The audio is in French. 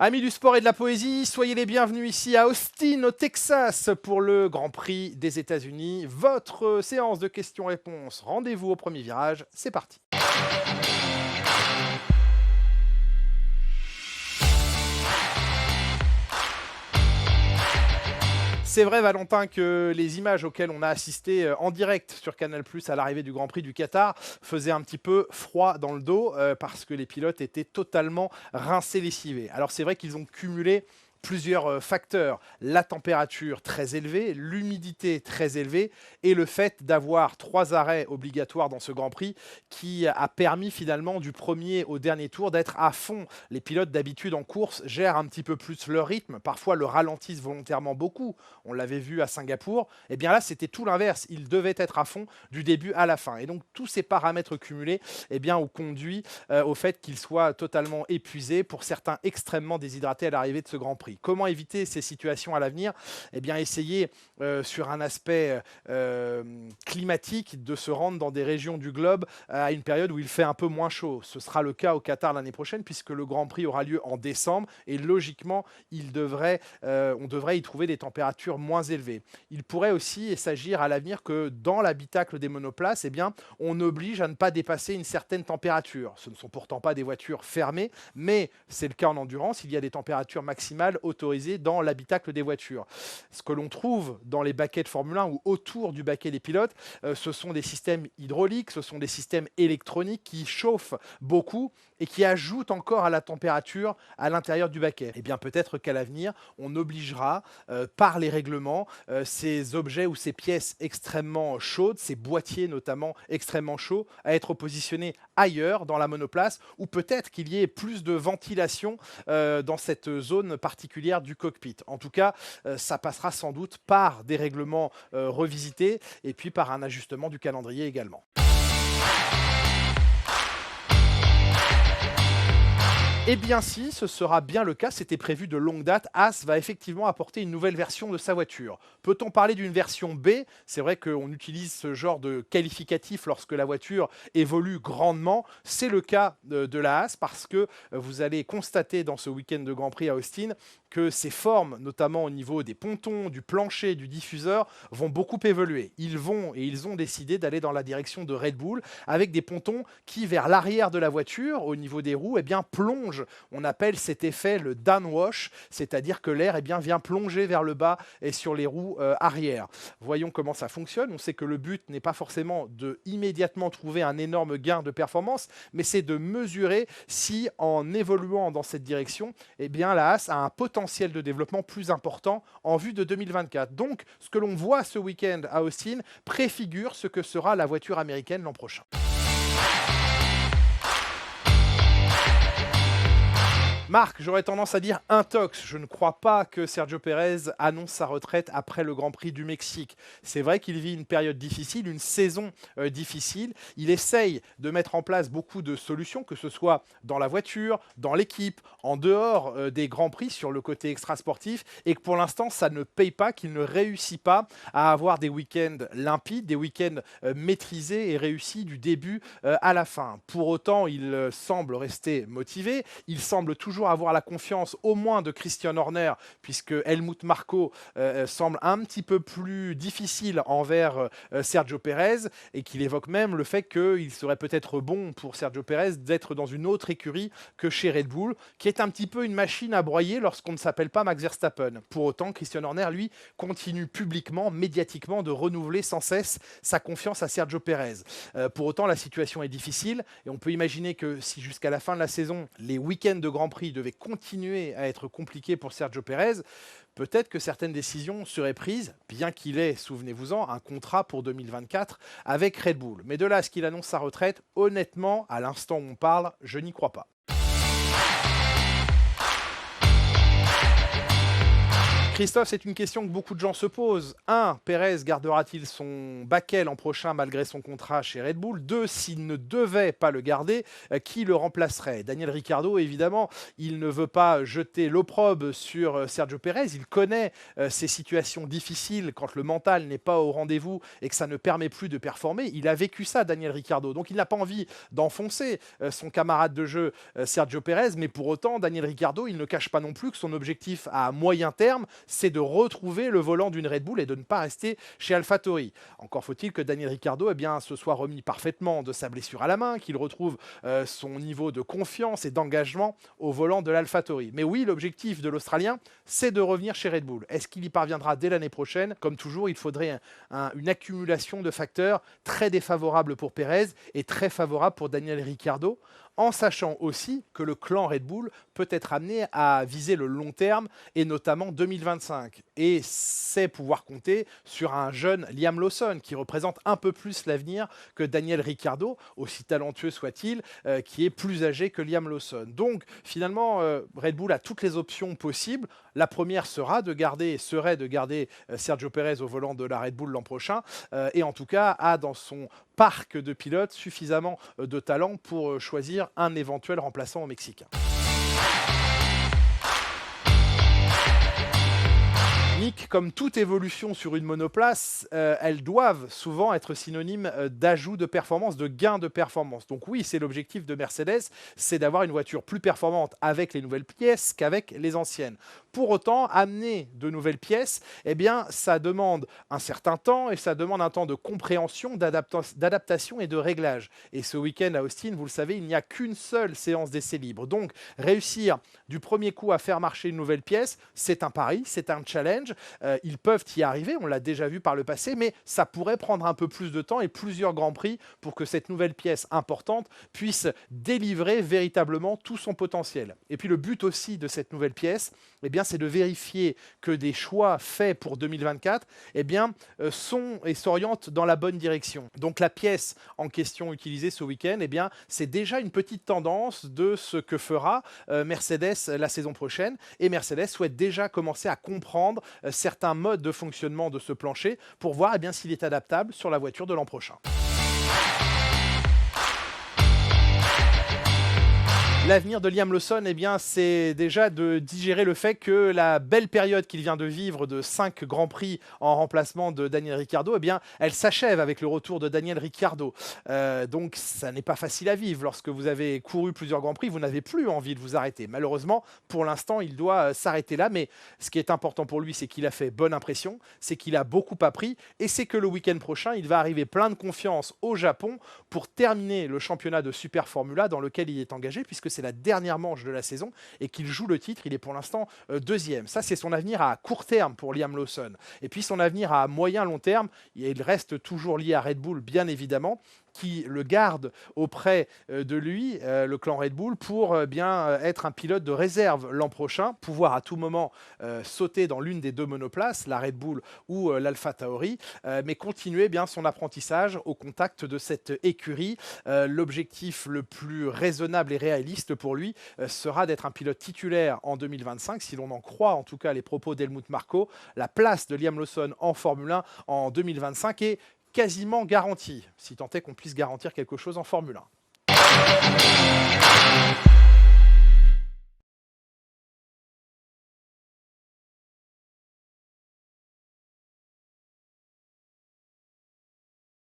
Amis du sport et de la poésie, soyez les bienvenus ici à Austin, au Texas, pour le Grand Prix des États-Unis. Votre séance de questions-réponses. Rendez-vous au premier virage. C'est parti. C'est vrai, Valentin, que les images auxquelles on a assisté en direct sur Canal+ à l'arrivée du Grand Prix du Qatar faisaient un petit peu froid dans le dos parce que les pilotes étaient totalement rincés, lessivés. Alors c'est vrai qu'ils ont cumulé plusieurs facteurs, la température très élevée, l'humidité très élevée et le fait d'avoir 3 arrêts obligatoires dans ce Grand Prix qui a permis finalement du premier au dernier tour d'être à fond. Les pilotes d'habitude en course gèrent un petit peu plus leur rythme, parfois le ralentissent volontairement beaucoup, on l'avait vu à Singapour, et bien là c'était tout l'inverse, ils devaient être à fond du début à la fin. Et donc tous ces paramètres cumulés ont conduit au fait qu'ils soient totalement épuisés, pour certains extrêmement déshydratés à l'arrivée de ce Grand Prix. Comment éviter ces situations à l'avenir ? Essayer sur un aspect climatique de se rendre dans des régions du globe à une période où il fait un peu moins chaud. Ce sera le cas au Qatar l'année prochaine puisque le Grand Prix aura lieu en décembre et logiquement on devrait y trouver des températures moins élevées. Il pourrait aussi s'agir à l'avenir que dans l'habitacle des monoplaces, on oblige à ne pas dépasser une certaine température. Ce ne sont pourtant pas des voitures fermées, mais c'est le cas en endurance. Il y a des températures maximales autorisées dans l'habitacle des voitures. Ce que l'on trouve dans les baquets de Formule 1 ou autour du baquet des pilotes, ce sont des systèmes hydrauliques, ce sont des systèmes électroniques qui chauffent beaucoup et qui ajoutent encore à la température à l'intérieur du baquet. Peut-être qu'à l'avenir, on obligera par les règlements ces objets ou ces pièces extrêmement chaudes, ces boîtiers notamment extrêmement chauds, à être positionnés ailleurs dans la monoplace, ou peut-être qu'il y ait plus de ventilation dans cette zone particulière du cockpit. En tout cas, ça passera sans doute par des règlements revisités et puis par un ajustement du calendrier également. Eh bien si, ce sera bien le cas, c'était prévu de longue date. Haas va effectivement apporter une nouvelle version de sa voiture. Peut-on parler d'une version B ? C'est vrai qu'on utilise ce genre de qualificatif lorsque la voiture évolue grandement. C'est le cas de la Haas parce que vous allez constater dans ce week-end de Grand Prix à Austin que ces formes, notamment au niveau des pontons, du plancher, du diffuseur, vont beaucoup évoluer. Ils ont décidé d'aller dans la direction de Red Bull avec des pontons qui, vers l'arrière de la voiture, au niveau des roues, plongent. On appelle cet effet le downwash, c'est-à-dire que l'air vient plonger vers le bas et sur les roues arrière. Voyons comment ça fonctionne. On sait que le but n'est pas forcément de immédiatement trouver un énorme gain de performance, mais c'est de mesurer si, en évoluant dans cette direction, la Haas a un potentiel de développement plus important en vue de 2024. Donc, ce que l'on voit ce week-end à Austin préfigure ce que sera la voiture américaine l'an prochain. Marc, j'aurais tendance à dire intox. Je ne crois pas que Sergio Pérez annonce sa retraite après le Grand Prix du Mexique. C'est vrai qu'il vit une période difficile, une saison difficile. Il essaye de mettre en place beaucoup de solutions, que ce soit dans la voiture, dans l'équipe, en dehors des Grands Prix, sur le côté extrasportif, et que pour l'instant, ça ne paye pas, qu'il ne réussit pas à avoir des week-ends limpides, des week-ends maîtrisés et réussis du début à la fin. Pour autant, il semble rester motivé. Il semble toujours avoir la confiance au moins de Christian Horner, puisque Helmut Marko semble un petit peu plus difficile envers Sergio Pérez, et qu'il évoque même le fait qu'il serait peut-être bon pour Sergio Pérez d'être dans une autre écurie que chez Red Bull, qui est un petit peu une machine à broyer lorsqu'on ne s'appelle pas Max Verstappen. Pour autant, Christian Horner, lui, continue publiquement, médiatiquement, de renouveler sans cesse sa confiance à Sergio Pérez. Pour autant, la situation est difficile, et on peut imaginer que si jusqu'à la fin de la saison, les week-ends de Grand Prix devait continuer à être compliqué pour Sergio Pérez, peut-être que certaines décisions seraient prises, bien qu'il ait, souvenez-vous-en, un contrat pour 2024 avec Red Bull. Mais de là à ce qu'il annonce sa retraite, honnêtement, à l'instant où on parle, je n'y crois pas. Christophe, c'est une question que beaucoup de gens se posent. 1. Pérez gardera-t-il son baquet l'an prochain malgré son contrat chez Red Bull? 2. S'il ne devait pas le garder, qui le remplacerait? Daniel Ricciardo, évidemment, il ne veut pas jeter l'opprobre sur Sergio Pérez. Il connaît ces situations difficiles quand le mental n'est pas au rendez-vous et que ça ne permet plus de performer. Il a vécu ça, Daniel Ricciardo. Donc il n'a pas envie d'enfoncer son camarade de jeu Sergio Pérez, mais pour autant, Daniel Ricciardo, il ne cache pas non plus que son objectif à moyen terme, c'est de retrouver le volant d'une Red Bull et de ne pas rester chez AlphaTauri. Encore faut-il que Daniel Ricciardo se soit remis parfaitement de sa blessure à la main, qu'il retrouve son niveau de confiance et d'engagement au volant de l'AlphaTauri. Mais oui, l'objectif de l'Australien, c'est de revenir chez Red Bull. Est-ce qu'il y parviendra dès l'année prochaine? Comme toujours, il faudrait une accumulation de facteurs très défavorables pour Pérez et très favorables pour Daniel Ricciardo, en sachant aussi que le clan Red Bull peut être amené à viser le long terme et notamment 2025. Et c'est pouvoir compter sur un jeune Liam Lawson qui représente un peu plus l'avenir que Daniel Ricciardo, aussi talentueux soit-il, qui est plus âgé que Liam Lawson. Donc finalement, Red Bull a toutes les options possibles. La première serait de garder Sergio Pérez au volant de la Red Bull l'an prochain et en tout cas a dans son parc de pilotes suffisamment de talent pour choisir un éventuel remplaçant au Mexique. Nick, comme toute évolution sur une monoplace, elles doivent souvent être synonymes d'ajout de performance, de gain de performance. Donc oui, c'est l'objectif de Mercedes, c'est d'avoir une voiture plus performante avec les nouvelles pièces qu'avec les anciennes. Pour autant, amener de nouvelles pièces, eh bien, ça demande un certain temps et ça demande un temps de compréhension, d'adaptation et de réglage. Et ce week-end à Austin, vous le savez, il n'y a qu'une seule séance d'essai libre. Donc, réussir du premier coup à faire marcher une nouvelle pièce, c'est un pari, c'est un challenge. Ils peuvent y arriver, on l'a déjà vu par le passé, mais ça pourrait prendre un peu plus de temps et plusieurs grands prix pour que cette nouvelle pièce importante puisse délivrer véritablement tout son potentiel. Et puis le but aussi de cette nouvelle pièce, eh bien, c'est de vérifier que des choix faits pour 2024 sont et s'orientent dans la bonne direction. Donc la pièce en question utilisée ce week-end, eh bien, c'est déjà une petite tendance de ce que fera Mercedes la saison prochaine. Et Mercedes souhaite déjà commencer à comprendre certains modes de fonctionnement de ce plancher pour voir s'il est adaptable sur la voiture de l'an prochain. L'avenir de Liam Lawson, c'est déjà de digérer le fait que la belle période qu'il vient de vivre de 5 Grands Prix en remplacement de Daniel Ricciardo, elle s'achève avec le retour de Daniel Ricciardo. Donc ça n'est pas facile à vivre. Lorsque vous avez couru plusieurs Grands Prix, vous n'avez plus envie de vous arrêter. Malheureusement, pour l'instant, il doit s'arrêter là. Mais ce qui est important pour lui, c'est qu'il a fait bonne impression, c'est qu'il a beaucoup appris et c'est que le week-end prochain, il va arriver plein de confiance au Japon pour terminer le championnat de Super Formula dans lequel il est engagé, puisque c'est la dernière manche de la saison et qu'il joue le titre. Il est pour l'instant deuxième. Ça, c'est son avenir à court terme pour Liam Lawson. Et puis son avenir à moyen-long terme, il reste toujours lié à Red Bull, bien évidemment, qui le garde auprès de lui, le clan Red Bull, pour être un pilote de réserve l'an prochain, pouvoir à tout moment sauter dans l'une des deux monoplaces, la Red Bull ou l'AlphaTauri, mais continuer son apprentissage au contact de cette écurie. L'objectif le plus raisonnable et réaliste pour lui sera d'être un pilote titulaire en 2025, si l'on en croit en tout cas les propos d'Helmut Marko. La place de Liam Lawson en Formule 1 en 2025 est quasiment garantie, si tant est qu'on puisse garantir quelque chose en Formule 1.